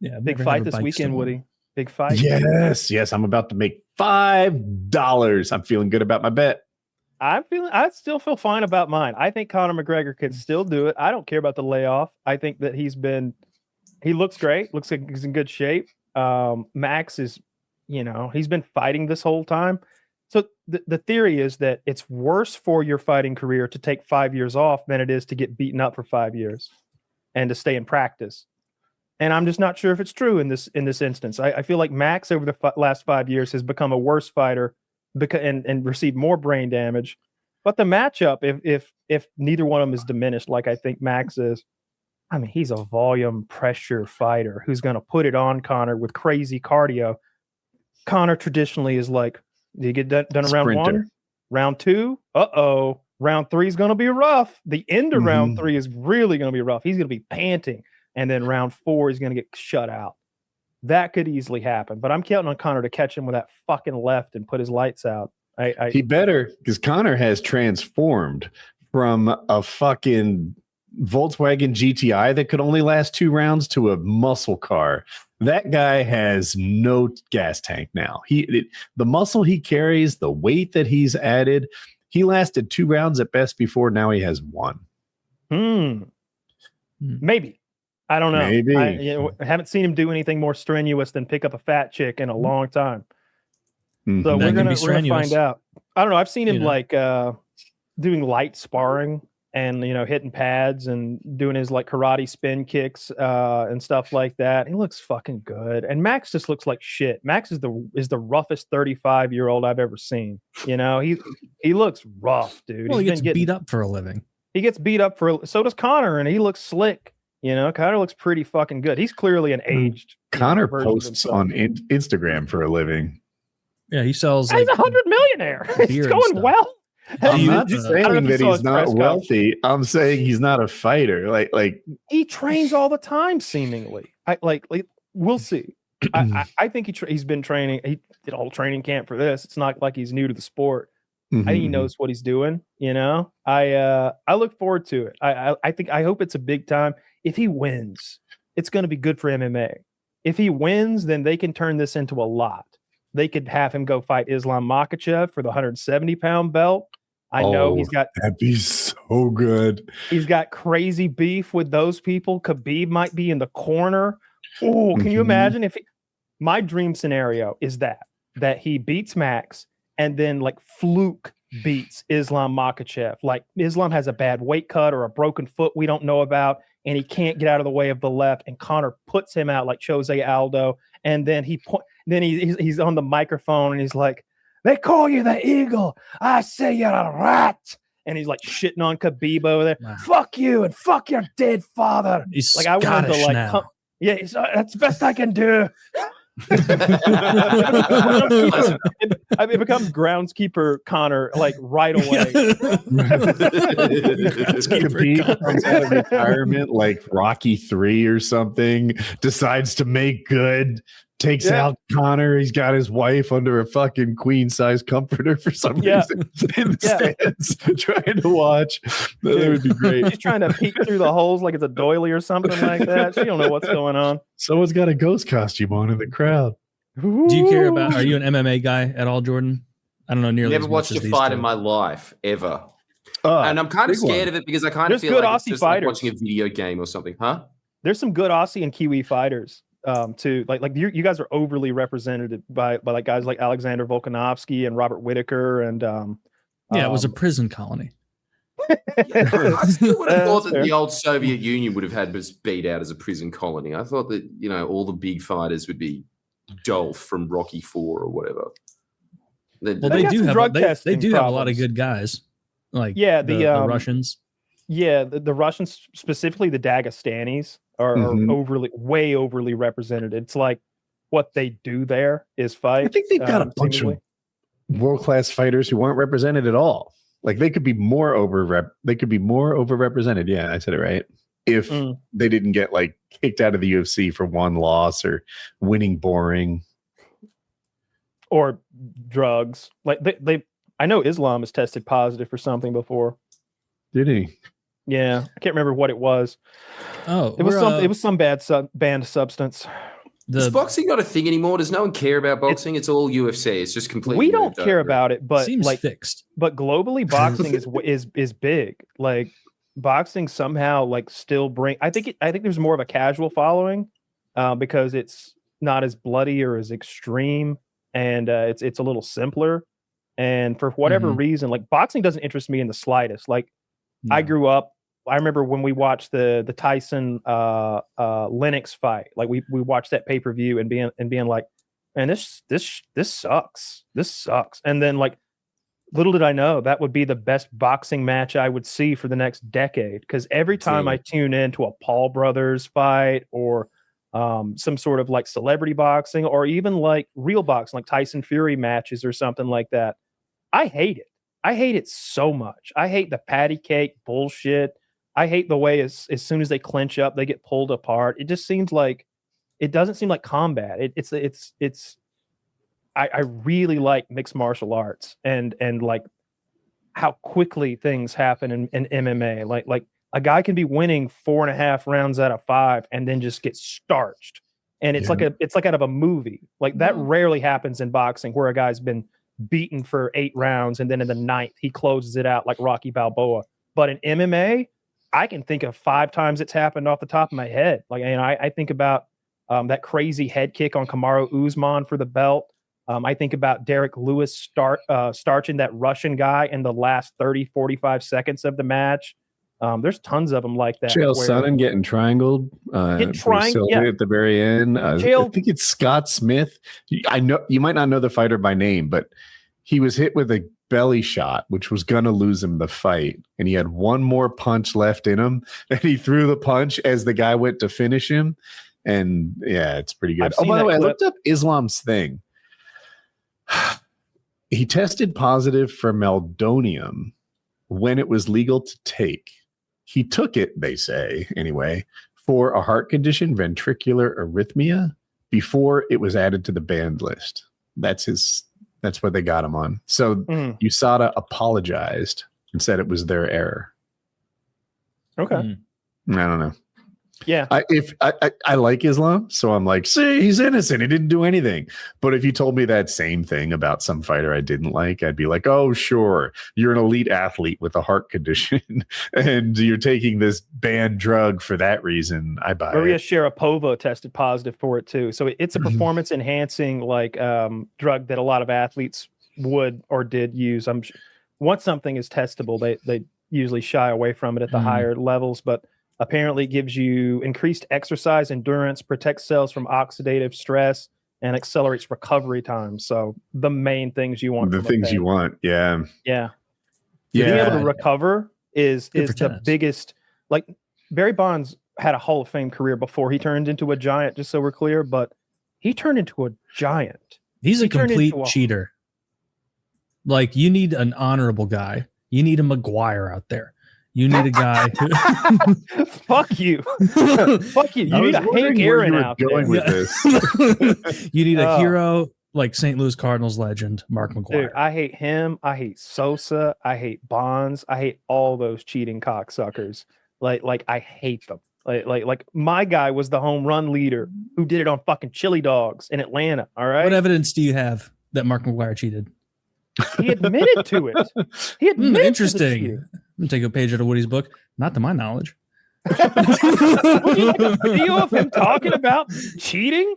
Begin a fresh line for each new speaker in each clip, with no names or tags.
Yeah,
big fight this weekend, Woody. Big fight.
Yes. I'm about to make $5. I'm feeling good about my bet.
I still feel fine about mine. I think Conor McGregor could still do it. I don't care about the layoff. I think that he looks great. Looks like he's in good shape. Max is, he's been fighting this whole time. So the theory is that it's worse for your fighting career to take 5 years off than it is to get beaten up for 5 years and to stay in practice. And I'm just not sure if it's true in this instance. I feel like Max over the last 5 years has become a worse fighter and received more brain damage. But the matchup, if neither one of them is diminished, like I think Max is, I mean, he's a volume pressure fighter who's going to put it on Conor with crazy cardio. Conor traditionally is like, do you get done around one? Round two? Round three is going to be rough. The end of round three is really going to be rough. He's going to be panting. And then round four, he's going to get shut out. That could easily happen. But I'm counting on Conor to catch him with that fucking left and put his lights out.
He better, because Conor has transformed from a fucking Volkswagen GTI that could only last 2 rounds to a muscle car. That guy has no gas tank now. The muscle he carries, the weight that he's added, he lasted 2 rounds at best before. Now he has 1.
Maybe. I don't know.
Maybe.
I haven't seen him do anything more strenuous than pick up a fat chick in a long time. So we're gonna find out. I don't know. I've seen him doing light sparring and hitting pads and doing his like karate spin kicks and stuff like that. He looks fucking good. And Max just looks like shit. Max is the roughest 35-year-old I've ever seen. He looks rough, dude.
Well, he gets beat up for a living.
He gets beat up so does Conor, and he looks slick. Conor looks pretty fucking good. He's clearly an aged.
Conor posts on Instagram for a living.
Yeah, he sells.
He's a 100 millionaire. It's going well.
I'm not saying that he's not wealthy. I'm saying he's not a fighter. Like
he trains all the time, seemingly. We'll see. I think he's been training. He did a whole training camp for this. It's not like he's new to the sport. I think he knows what he's doing. I look forward to it. I hope it's a big time. If he wins, it's going to be good for MMA. If he wins, then they can turn this into a lot. They could have him go fight Islam Makhachev for the 170-pound belt. I know
that'd be so good.
He's got crazy beef with those people. Khabib might be in the corner. Oh, can you imagine my dream scenario is that he beats Max and then like fluke beats Islam Makhachev. Like Islam has a bad weight cut or a broken foot we don't know about, and he can't get out of the way of the left, and Conor puts him out like Jose Aldo, and then he's on the microphone and he's like, "They call you the Eagle. I say you're a rat." And he's like shitting on Khabib over there. Wow. Fuck you and fuck your dead father.
He's
like, I want him to like, that's the best I can do. It becomes groundskeeper Conor like right away.
Khabib comes out of retirement like Rocky 3 or something, decides to make good, takes out Conor. He's got his wife under a fucking queen size comforter for some reason in the stands trying to watch. That would be great.
She's trying to peek through the holes like it's a doily or something like that. She don't know what's going on.
Someone's got a ghost costume on in the crowd.
Do you care about? Are you an MMA guy at all, Jordan? I don't know nearly.
Never watched a fight in my life ever, and I'm kind of scared of it because I kind of feel like it's just like watching a video game or something, huh?
There's some good Aussie and Kiwi fighters. Too like you guys are overly represented by like guys like Alexander Volkanovski and Robert Whittaker and
it was a prison colony.
I still would have thought that the old Soviet Union would have had us beat out as a prison colony. I thought that all the big fighters would be Dolph from Rocky 4 or whatever.
They do have a lot of good guys. Like the Russians.
Yeah, the Russians, specifically the Dagestanis, are way overly represented. It's like what they do there is fight.
I think they've got a bunch of world-class fighters who weren't represented at all. Like they could be more overrepresented. Yeah, I said it right. If they didn't get like kicked out of the UFC for one loss or winning boring
or drugs. Like I know Islam has tested positive for something before.
Did he?
Yeah, I can't remember what it was.
Oh,
it was some banned substance.
Is boxing not a thing anymore? Does no one care about boxing? It's all UFC. It's just completely.
We don't care about it, but
seems fixed.
But globally, boxing is big. Like boxing somehow like still bring. I think there's more of a casual following because it's not as bloody or as extreme, and it's a little simpler. And for whatever reason, like boxing doesn't interest me in the slightest. Like I grew up. I remember when we watched the Tyson Lennox fight. Like we watched that pay-per-view and being like, man, this sucks. This sucks. And then like little did I know that would be the best boxing match I would see for the next decade. Because every time I tune into a Paul Brothers fight or some sort of like celebrity boxing or even like real boxing, like Tyson Fury matches or something like that, I hate it. I hate it so much. I hate the patty cake bullshit. I hate the way as soon as they clinch up, they get pulled apart. It just seems like it doesn't seem like combat. I really like mixed martial arts and like how quickly things happen in MMA. Like a guy can be winning 4.5 rounds out of 5 and then just get starched. And it's like out of a movie. Like that rarely happens in boxing where a guy's been beaten for 8 rounds and then in the 9th he closes it out like Rocky Balboa. But in MMA, I can think of 5 times it's happened off the top of my head. Like, and I think about that crazy head kick on Kamaru Usman for the belt. I think about Derek Lewis starching that Russian guy in the last 30, 45 seconds of the match. There's tons of them like that.
Chael Sonnen getting triangled. At the very end. I think it's Scott Smith. I know you might not know the fighter by name, but he was hit with a belly shot, which was going to lose him the fight. And he had one more punch left in him. And he threw the punch as the guy went to finish him. And yeah, it's pretty good. Oh, by the way, I looked up Islam's thing. He tested positive for meldonium when it was legal to take. He took it, they say, anyway, for a heart condition, ventricular arrhythmia, before it was added to the banned list. That's what they got him on. So USADA apologized and said it was their error.
Okay.
I don't know.
Yeah.
I like Islam, so I'm like, see, he's innocent. He didn't do anything. But if you told me that same thing about some fighter I didn't like, I'd be like, oh, sure. You're an elite athlete with a heart condition and you're taking this banned drug for that reason. I buy
Maria
it.
Sharapova tested positive for it too. So it's a performance enhancing like drug that a lot of athletes would or did use. Once something is testable, they usually shy away from it at the higher levels, but apparently it gives you increased exercise endurance, protects cells from oxidative stress, and accelerates recovery time. So the main things you want.
The things you want. Yeah.
Yeah. Being able to recover is the biggest. Like Barry Bonds had a Hall of Fame career before he turned into a giant, just so we're clear, but he turned into a giant.
He's a complete cheater. Like you need an honorable guy. You need a McGuire out there. You need a guy.
Fuck you. Fuck you. You need a Hank Aaron out there.
With this.
You need a hero like St. Louis Cardinals legend, Mark McGuire.
Dude, I hate him. I hate Sosa. I hate Bonds. I hate all those cheating cocksuckers. Like I hate them. Like my guy was the home run leader who did it on fucking chili dogs in Atlanta. All right.
What evidence do you have that Mark McGuire cheated?
He admitted to it. He admitted
interesting.
To the
I'm gonna take a page out of Woody's book. Not to my knowledge.
Video of him talking about cheating,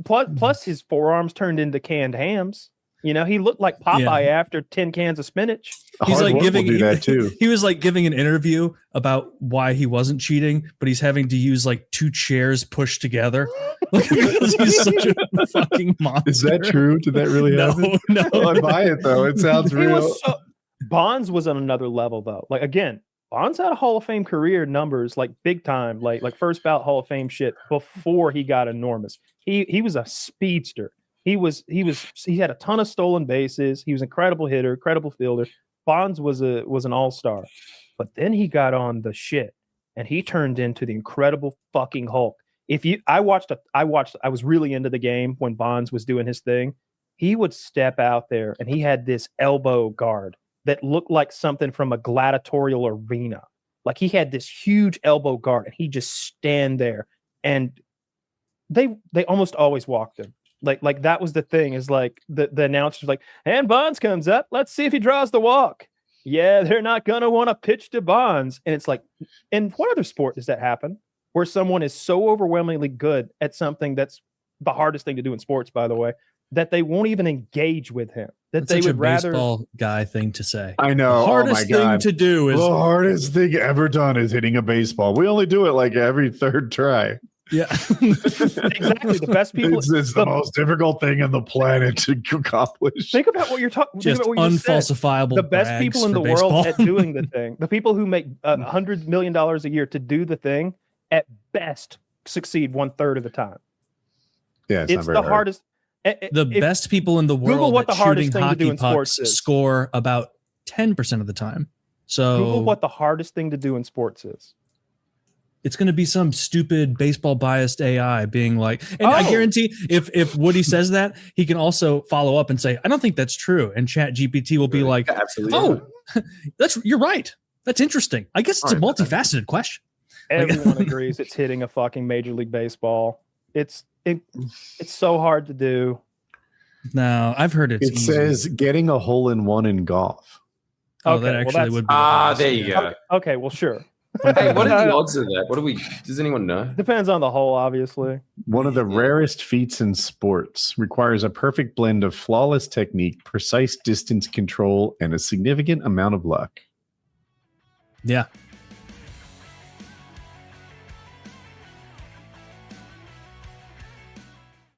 plus his forearms turned into canned hams. You know, he looked like Popeye after 10 cans of spinach.
He's like giving
that too.
He was like giving an interview about why he wasn't cheating, but he's having to use like 2 chairs pushed together because he's such a fucking monster.
Is that true? Did that really happen?
No.
Well, I buy it though. It sounds real.
Bonds was on another level though. Like again, Bonds had a Hall of Fame career numbers, like big time, like first bout Hall of Fame shit before he got enormous. He was a speedster. He had a ton of stolen bases. He was an incredible hitter, incredible fielder. Bonds was an all-star. But then he got on the shit and he turned into the incredible fucking Hulk. I was really into the game when Bonds was doing his thing. He would step out there and he had this elbow guard that looked like something from a gladiatorial arena. Like he had this huge elbow guard and he just stand there and they almost always walked him. Like that was the thing, is like the announcer's like, and Bonds comes up. Let's see if he draws the walk. Yeah, they're not gonna want to pitch to Bonds. And it's like, in what other sport does that happen? Where someone is so overwhelmingly good at something that's the hardest thing to do in sports, by the way, that they won't even engage with him. That
That's
they would rather.
Baseball guy thing to say.
I know.
The hardest
oh my
thing
God.
to do is
the hardest thing ever done is hitting a baseball. We only do it like every third try.
yeah.
Exactly. The best people.
It's the most difficult thing on the planet to accomplish.
Think about what you're talking.
Just unfalsifiable.
The best
brags
people in
for
the
baseball.
world at doing the thing. The people who make $100 million a year to do the thing, at best succeed 1/3 of the time.
Yeah,
It's the hardest.
The best people in the world
Google what the
at
hardest
shooting
thing to do
hockey
in sports
pucks
is.
score about 10% of the time. So
Google what the hardest thing to do in sports is.
it's going to be some stupid baseball biased AI being like, and I guarantee if Woody says that, he can also follow up and say, I don't think that's true. And Chat GPT will be like,
Absolutely.
you're right. That's interesting. I guess it's a multifaceted question.
Everyone agrees it's hitting a fucking Major League Baseball. It's so hard to do.
No, I've heard it's
It
easy.
says getting a hole in one in golf.
Oh, that
well,
actually
that's-
would be.
There you go.
Okay, well, sure.
Hey, what are the odds of that? Does anyone know?
Depends on the hole, obviously.
One of the rarest feats in sports, requires a perfect blend of flawless technique, precise distance control, and a significant amount of luck.
Yeah.